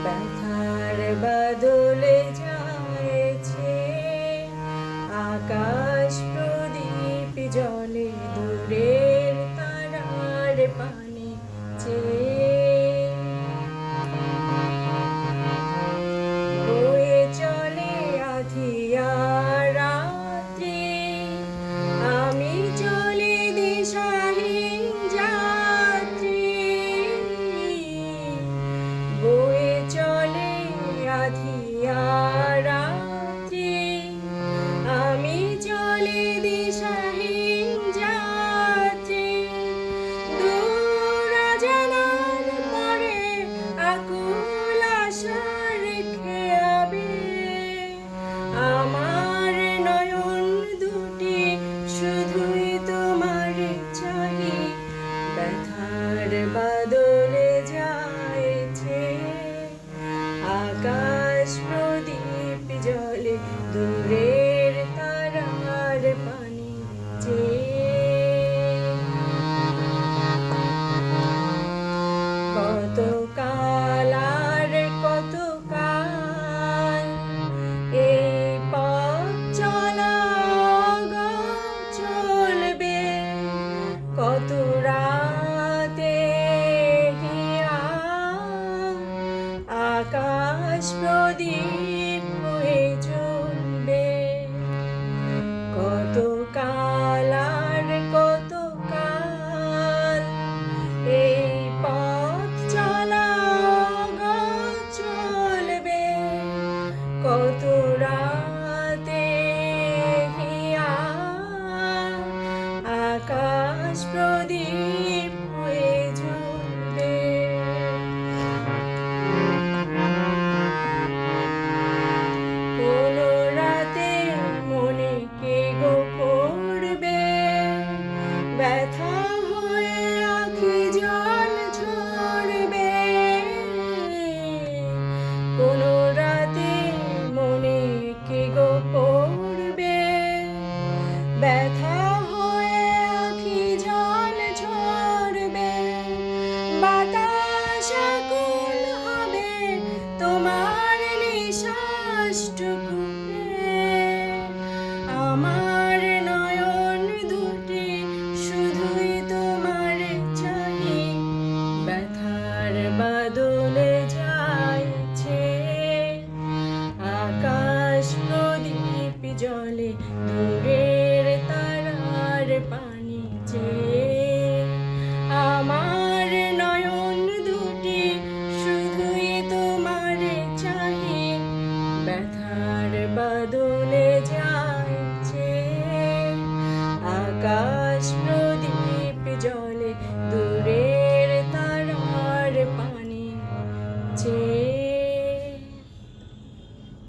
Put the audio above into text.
ব্যথার বাদলে যাইছে, আকাশ প্রদীপ জলে দূরের তারার পানে চেয়ে। বয়ে চলে আধিয়া রাত্রি, আমি চলি দিশাহীন যাত্রী। বয়ে চলে আধিয়া রাত্রি, আমি চলি দিশাহীন যাত্রী। দূর অজানার পরে আকুল আশার খেয়াবে, আমার নয়ন দুটি শুধুই তোমার চাহি। ব্যথার বাদলে যাইছে, আকাশ প্রদীপ জলে দূরের তারার পানে চেয়ে। কত কাল আর কত কাল এই পথ চলা চলবে, কত রাতে হিয়া আকাশ প্রদীপ হয়ে জ্বলবে। কত কাল আর কত কাল এই পথ চলা চলবে, কত রাতে হিয়া আকাশ প্রদীপ হয়ে জ্বলবে। কোন রাতে মনে কে গো পড়বে, ব্যথা হয়ে আঁখি জল ঝরবে। কোন